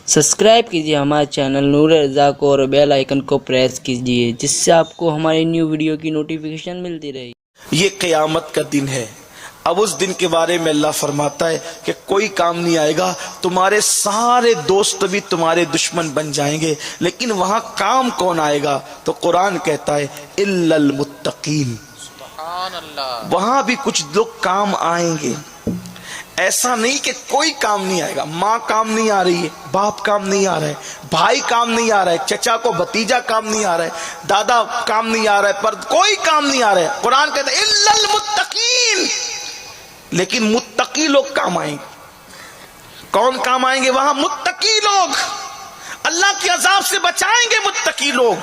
Subscribe कीजिए हमारे channel नूर रज़ा को और बेल आइकन को प्रेस कीजिए, जिससे आपको हमारी न्यू वीडियो की नोटिफिकेशन मिलती रहे। ये क़यामत का दिन है। अब उस दिन के बारे में अल्लाह फरमाता है कि कोई काम नहीं आएगा, तुम्हारे सारे दोस्त भी तुम्हारे दुश्मन बन जाएंगे, लेकिन वहां काम कौन आएगा? तो कुरान कहता है इल्लल मुत्तकीन। वहां भी कुछ लोग काम आएंगे। ऐसा नहीं कि कोई काम नहीं आएगा। माँ काम नहीं आ रही है, बाप काम नहीं आ रहा है, भाई काम नहीं आ रहा है, चचा को भतीजा काम नहीं आ रहा है, दादा काम नहीं आ रहा है, पर कोई काम नहीं आ रहा है। कुरान कहता है इल्लल मुत्तकीन, लेकिन मुत्तकी लोग काम आएंगे। कौन काम आएंगे वहां? मुत्तकी लोग। अल्लाह के अजाब से बचाएंगे मुत्तकी लोग,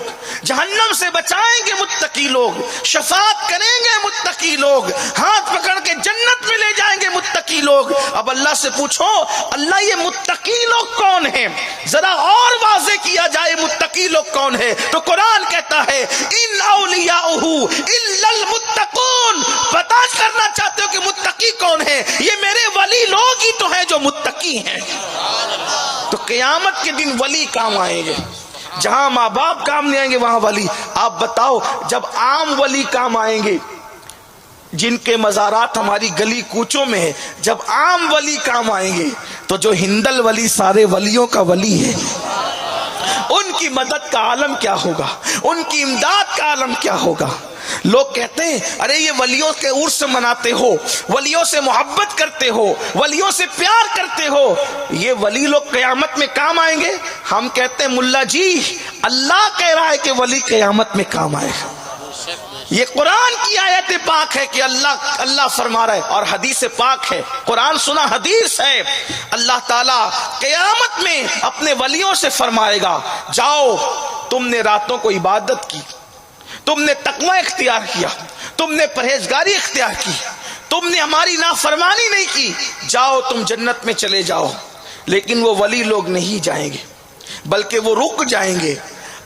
जहन्नम से बचाएंगे मुत्तकी लोग, शफाअत करेंगे मुत्तकी लोग, हाथ पकड़ के जन्नत में ले जाएंगे मुत्तकी लोग। अब अल्लाह से पूछो, अल्लाह ये मुत्तकी लोग कौन हैं? जरा और वाज़े किया जाए मुत्तकी लोग कौन है? तो कुरान कहता है इन औलियाउहु इल्लल मुत्तकून। पता करना चाहते हो कि मुत्तकी कौन है? ये मेरे वली लोग ही तो हैं जो मुत्तकी हैं। तो क़यामत के दिन वली काम आएंगे। जहां माँ बाप काम नहीं आएंगे वहां वली। आप बताओ, जब आम वली काम आएंगे, जिनके मज़ारात हमारी गली कूचों में है, जब आम वली काम आएंगे, तो जो हिंदल वली सारे वलियों का वली है, उनकी मदद का आलम क्या होगा? उनकी इमदाद का आलम क्या होगा? लोग कहते हैं अरे ये वलियों के उर्स मनाते हो, वलियों से मोहब्बत करते हो, वलियों से प्यार करते हो, ये वली लोग क़यामत में काम आएंगे? हम कहते हैं मुल्ला जी, अल्लाह कह रहा है कि वली क़यामत में काम आएगा। ये कुरान की आयत पाक है कि अल्लाह फरमा रहा है, और हदीस पाक है। कुरान सुना, हदीस है। अल्लाह ताला क़यामत में अपने वलियों से फरमाएगा, जाओ तुमने रातों को इबादत की, तुमने तकवा इख्तियार किया, तुमने परहेजगारी इख्तियार की, तुमने हमारी नाफरमानी नहीं की, जाओ तुम जन्नत में चले जाओ। लेकिन वो वली लोग नहीं जाएंगे, बल्कि वो रुक जाएंगे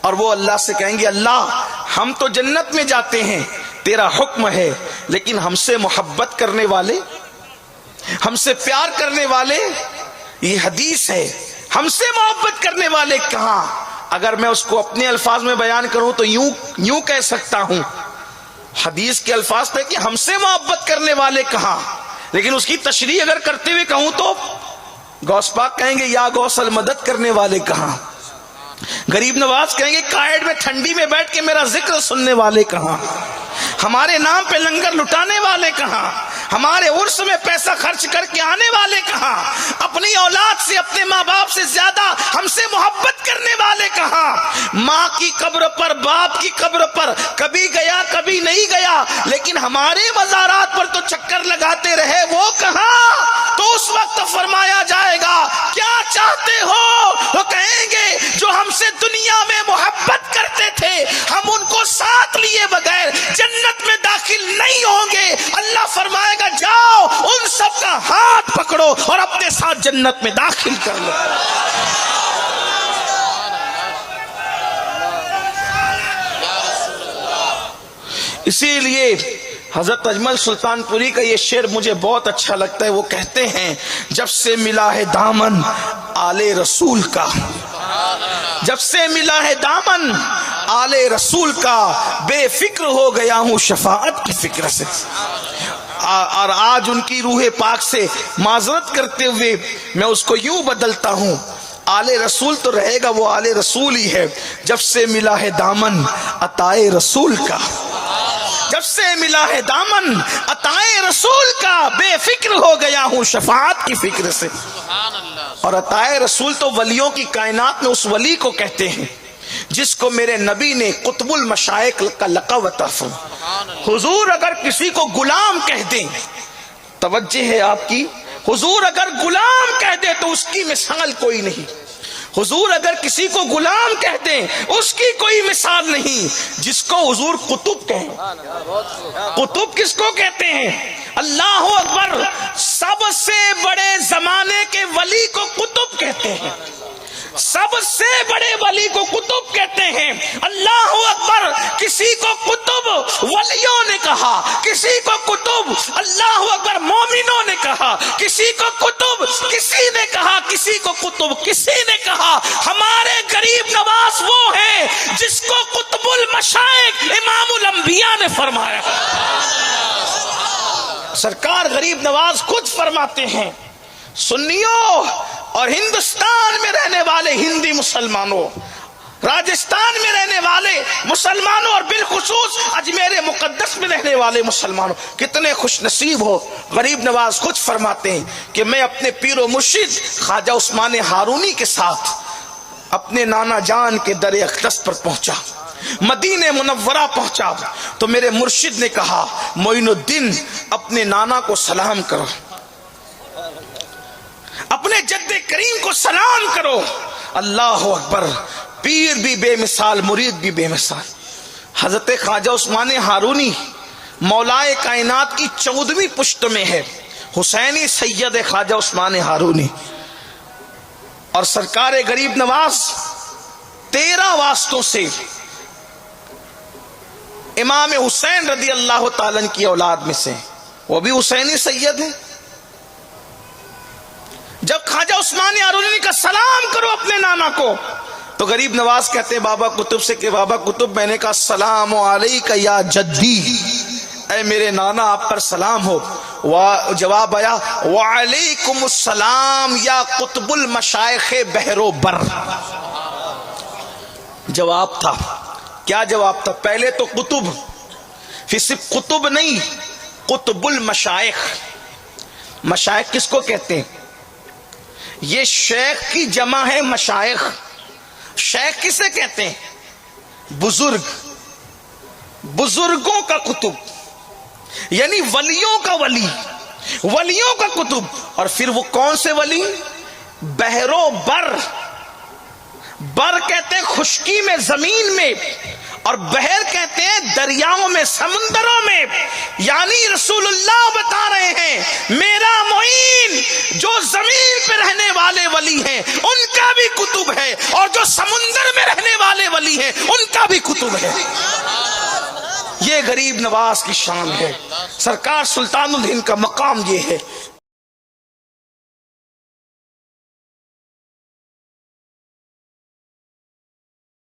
और वो अल्लाह से कहेंगे, अल्लाह हम तो जन्नत में जाते हैं, तेरा हुक्म है, लेकिन हमसे मोहब्बत करने वाले, हमसे प्यार करने वाले, ये हदीस है, हमसे मोहब्बत करने वाले कहाँ? अगर मैं उसको अपने अल्फाज में बयान करूं तो यूं कह सकता हूं, हदीस के अल्फाज थे कि हमसे मोहब्बत करने वाले कहां, लेकिन उसकी तशरीह अगर करते हुए कहूं तो गौस पाक कहेंगे या गौसल मदद करने वाले कहां, गरीब नवाज कहेंगे कायड में ठंडी में बैठ के मेरा जिक्र सुनने वाले कहां, हमारे नाम पे लंगर लुटाने वाले कहां, हमारे उर्स में पैसा खर्च करके आने वाले कहां, अपनी औलाद से, अपने माँ बाप से ज्यादा हमसे मोहब्बत करने वाले कहां? माँ की कब्र पर, बाप की कब्र पर कभी गया कभी नहीं गया, लेकिन हमारे मज़ारात पर तो चक्कर लगाते रहे, वो कहां? तो उस वक्त फरमाया जाएगा क्या चाहते हो? वो कहेंगे जो हमसे दुनिया में मोहब्बत करते थे, हम उनको साथ लिए बगैर जन्नत में दाखिल नहीं होंगे। अल्लाह फरमाएगा जाओ उन सब का हाथ पकड़ो और अपने साथ जन्नत में दाखिल कर लो। इसीलिए हजरत अजमल सुल्तानपुरी का ये शेर मुझे बहुत अच्छा लगता है। वो कहते हैं जब से मिला है दामन आले रसूल का, जब से मिला है दामन आले रसूल का, बेफिक्र हो गया हूं शफाअत की फिक्र से। और आज उनकी रूह पाक से माजरत करते हुए मैं उसको यूं बदलता हूं, आले रसूल तो रहेगा, वो आले रसूल ही है। जब से मिला है दामन अताए रसूल का, जब से मिला है दामन अताए रसूल का, बेफिक्र हो गया हूं शफाअत की फिक्र से। और अताए रसूल तो वलियों की कायनात में उस वली को कहते हैं जिसको मेरे नबी ने कुतुबुल मशाइख का लक़ब अता फरमाया। हुजूर अगर किसी को गुलाम कह दें, तवज्जो है आपकी, हुजूर अगर गुलाम कह दे तो उसकी मिसाल कोई नहीं। हुजूर अगर किसी को गुलाम कह दें उसकी कोई मिसाल नहीं। जिसको हुजूर कुतुब कहें, कुतुब किसको कहते हैं? अल्लाह अकबर, सबसे बड़े जमाने के वली को कुतुब कहते हैं, सबसे बड़े वली को कुतुब कहते हैं। अल्लाह अकबर, किसी को कुतुब कुतुब वलियों ने कहा, किसी को कुतुब अल्लाह अकबर मोमिनों ने कहा, किसी को कुतुब किसी ने कहा, किसी को कुतुब किसी ने कहा। हमारे गरीब नवाज वो है जिसको कुतुबुल मशाइख इमामुल अंबिया ने फरमाया। सरकार गरीब नवाज खुद फरमाते हैं, सुन्नियों और हिंदुस्तान में रहने वाले हिंदी मुसलमानों, राजस्थान में रहने वाले मुसलमानों और बिलखुसूस अजमेर मुकद्दस में रहने वाले मुसलमानों, कितने खुश नसीब हो। गरीब नवाज खुद फरमाते हैं कि मैं अपने पीरो मुर्शिद ख्वाजा उस्मान हारूनी के साथ अपने नाना जान के दर अक़दस पर पहुंचा, मदीने मुनव्वरा पहुंचा, तो मेरे मुर्शिद ने कहा, मोइनुद्दीन अपने नाना को सलाम करो, अपने जद्दे करीम को सलाम करो। अल्लाह अकबर, पीर भी बेमिसाल, मुरीद भी बेमिसाल। हजरत ख्वाजा उस्मान हारूनी मौलाए कायनात की 14वीं पुश्त में है, हुसैनी सैयद ख्वाजा उस्मान हारूनी। और सरकार गरीब नवाज 13 वास्तों से इमाम हुसैन रदी अल्लाह ताला की औलाद में से, वो भी हुसैनी सैयद है। जब ख्वाजा उस्मान हारूनी का सलाम करो अपने नाना को, तो गरीब नवाज कहते बाबा कुतुब से कि बाबा कुतुब, मैंने कहा सलाम अलैका या जद्दी, ऐ मेरे नाना आप पर सलाम हो। जवाब आया वालेकुमुस्सलाम या कुतुबुल मशाइख बहरो बर। जवाब था, क्या जवाब था? पहले तो कुतुब, फिर सिर्फ कुतुब नहीं, कुतुबुल मशाइख। मशाइख किसको कहते हैं? ये शेख की जमा है मशाइख। शेख किसे कहते हैं? बुजुर्ग, बुजुर्गों का कुतुब, यानी वलियों का वली, वलियों का कुतुब। और फिर वो कौन से वली? बहरो बर। बर कहते हैं खुश्की में, जमीन में, और बहर कहते हैं दरियाओं में, समुंदरों में। यानी रसूलुल्लाह बता रहे हैं, मेरा मोइन जो जमीन पे रहने वाले वली हैं उनका भी कुतुब है, और जो समुंदर में रहने वाले वली हैं उनका भी कुतुब है। ये गरीब नवाज की शान है। सरकार सुल्तानुल हिंद का मकाम ये है